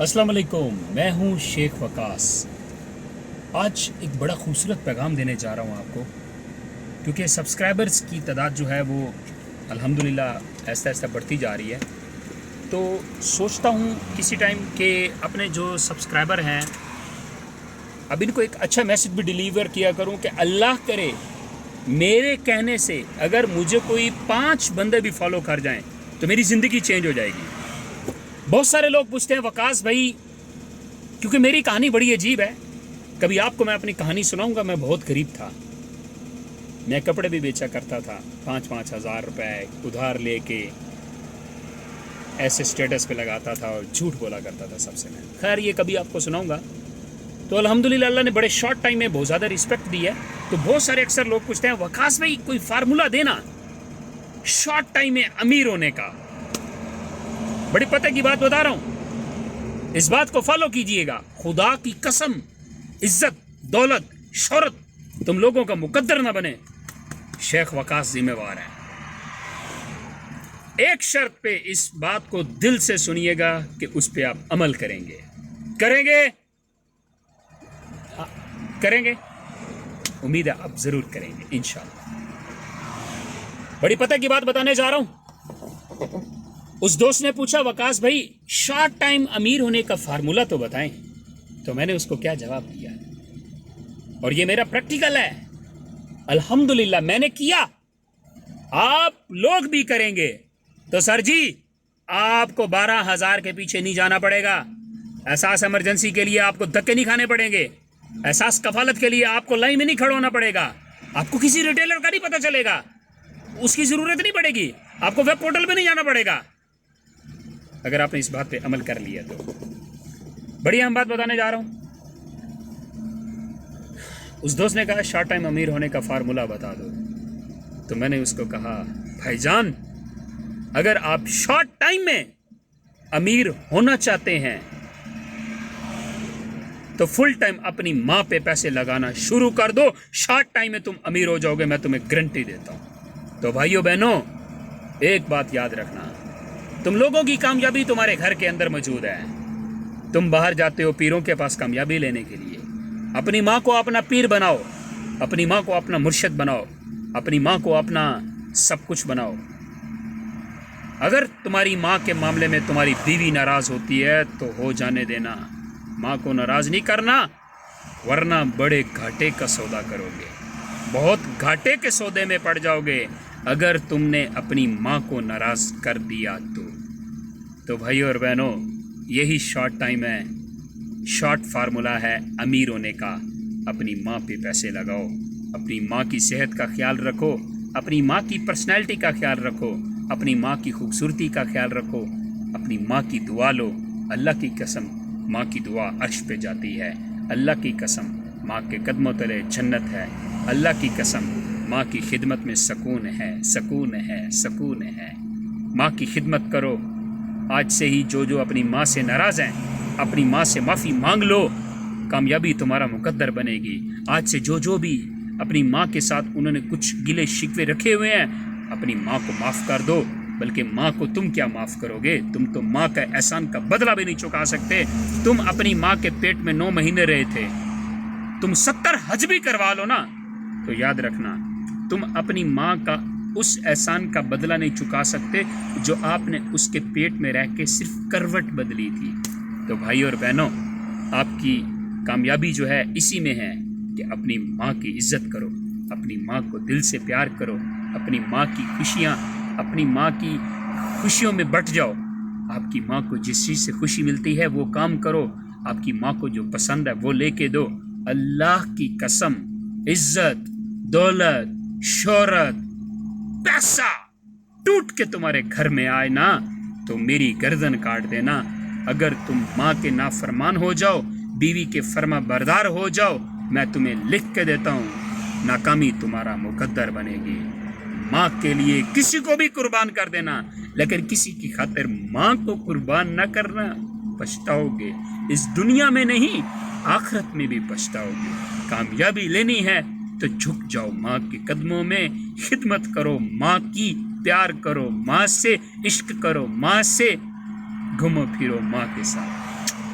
अस्सलाम वालेकुम, मैं हूँ शेख वकास। आज एक बड़ा खूबसूरत पैगाम देने जा रहा हूँ आपको, क्योंकि सब्सक्राइबर्स की तादाद जो है वो अल्हम्दुलिल्लाह ऐसा ऐसा बढ़ती जा रही है। तो सोचता हूँ किसी टाइम के अपने जो सब्सक्राइबर हैं अब इनको एक अच्छा मैसेज भी डिलीवर किया करूँ कि अल्लाह करे मेरे कहने से अगर मुझे कोई 5 बंदे भी फॉलो कर जाएं तो मेरी ज़िंदगी चेंज हो जाएगी। बहुत सारे लोग पूछते हैं वकास भाई, क्योंकि मेरी कहानी बड़ी अजीब है, कभी आपको मैं अपनी कहानी सुनाऊंगा। मैं बहुत गरीब था, मैं कपड़े भी बेचा करता था, 5-5 हज़ार रुपए उधार लेके ऐसे स्टेटस पे लगाता था और झूठ बोला करता था सबसे। मैं खैर ये कभी आपको सुनाऊंगा। तो अल्हम्दुलिल्लाह अल्लाह ने बड़े शॉर्ट टाइम में बहुत ज़्यादा रिस्पेक्ट दी है। तो बहुत सारे अक्सर लोग पूछते हैं वकास भाई कोई फार्मूला देना शॉर्ट टाइम में अमीर होने का। बड़ी पते की बात बता रहा हूं, इस बात को फॉलो कीजिएगा। खुदा की कसम, इज्जत, दौलत, शोहरत तुम लोगों का मुकद्दर ना बने, शेख वकास जिम्मेवार है। एक शर्त पे इस बात को दिल से सुनिएगा कि उस पे आप अमल करेंगे। करेंगे उम्मीद है आप जरूर करेंगे इंशाअल्लाह। बड़ी पते की बात बताने जा रहा हूं। उस दोस्त ने पूछा वकास भाई शॉर्ट टाइम अमीर होने का फार्मूला तो बताएं। तो मैंने उसको क्या जवाब दिया, और ये मेरा प्रैक्टिकल है, अल्हम्दुलिल्लाह मैंने किया, आप लोग भी करेंगे। तो सर जी आपको 12,000 के पीछे नहीं जाना पड़ेगा, एहसास इमरजेंसी के लिए आपको धक्के नहीं खाने पड़ेंगे, एहसास कफालत के लिए आपको लाइन में नहीं खड़ा होना पड़ेगा, आपको किसी रिटेलर का नहीं पता चलेगा, उसकी जरूरत नहीं पड़ेगी, आपको वेब पोर्टल पे नहीं जाना पड़ेगा। अगर आपने इस बात पे अमल कर लिया तो बड़ी अहम बात बताने जा रहा हूं। उस दोस्त ने कहा शॉर्ट टाइम अमीर होने का फार्मूला बता दो। तो मैंने उसको कहा भाईजान अगर आप शॉर्ट टाइम में अमीर होना चाहते हैं तो फुल टाइम अपनी मां पे पैसे लगाना शुरू कर दो, शॉर्ट टाइम में तुम अमीर हो जाओगे, मैं तुम्हें गारंटी देता हूं। तो भाइयों बहनों एक बात याद रखना, तुम लोगों की कामयाबी तुम्हारे घर के अंदर मौजूद है। तुम बाहर जाते हो पीरों के पास कामयाबी लेने के लिए। अपनी माँ को अपना पीर बनाओ, अपनी माँ को अपना मुर्शिद बनाओ, अपनी माँ को अपना सब कुछ बनाओ। अगर तुम्हारी माँ के मामले में तुम्हारी बीवी नाराज होती है तो हो जाने देना, माँ को नाराज नहीं करना, वरना बड़े घाटे का सौदा करोगे, बहुत घाटे के सौदे में पड़ जाओगे अगर तुमने अपनी माँ को नाराज कर दिया तो भाइयों और बहनों यही शॉर्ट टाइम है, शॉर्ट फार्मूला है अमीर होने का। अपनी माँ पे पैसे लगाओ, अपनी माँ की सेहत का ख्याल रखो, अपनी माँ की पर्सनैलिटी का ख्याल रखो, अपनी माँ की खूबसूरती का ख्याल रखो, अपनी माँ की दुआ लो। अल्लाह की कसम माँ की दुआ अर्श पे जाती है, अल्लाह की कसम माँ के कदमों तले जन्नत है, अल्लाह की कसम माँ की खिदमत में सकून है, सकून है, सकून है। माँ की खिदमत करो। आज से ही जो अपनी माँ से नाराज़ हैं अपनी माँ से माफ़ी मांग लो, कामयाबी तुम्हारा मुकद्दर बनेगी। आज से जो भी अपनी माँ के साथ उन्होंने कुछ गिले शिकवे रखे हुए हैं अपनी माँ को माफ़ कर दो। बल्कि माँ को तुम क्या माफ़ करोगे, तुम तो माँ का एहसान का बदला भी नहीं चुका सकते। तुम अपनी माँ के पेट में 9 महीने रहे थे, तुम 70 हज भी करवा लो ना, तो याद रखना तुम अपनी माँ का उस एहसान का बदला नहीं चुका सकते जो आपने उसके पेट में रह के सिर्फ करवट बदली थी। तो भाई और बहनों आपकी कामयाबी जो है इसी में है कि अपनी माँ की इज्जत करो, अपनी माँ को दिल से प्यार करो, अपनी माँ की खुशियाँ, अपनी माँ की खुशियों में बट जाओ। आपकी माँ को जिस चीज़ से खुशी मिलती है वो काम करो, आपकी माँ को जो पसंद है वो लेके दो। अल्लाह की कसम इज्जत, दौलत, शोहरत, पैसा टूट के तुम्हारे घर में आए ना तो मेरी गर्दन काट देना। अगर तुम माँ के नाफरमान हो जाओ, बीवी के फर्मा बरदार हो जाओ, मैं तुम्हें लिख के देता हूँ नाकामी तुम्हारा मुकद्दर बनेगी। माँ के लिए किसी को भी कुर्बान कर देना, लेकिन किसी की खातिर माँ को कुर्बान न करना, पछताओगे। इस दुनिया में नहीं आखिरत में भी पछताओगे। कामयाबी लेनी है तो झुक जाओ माँ के कदमों में, खिदमत करो माँ की, प्यार करो माँ से, इश्क करो माँ से, घूमो फिरो माँ के साथ।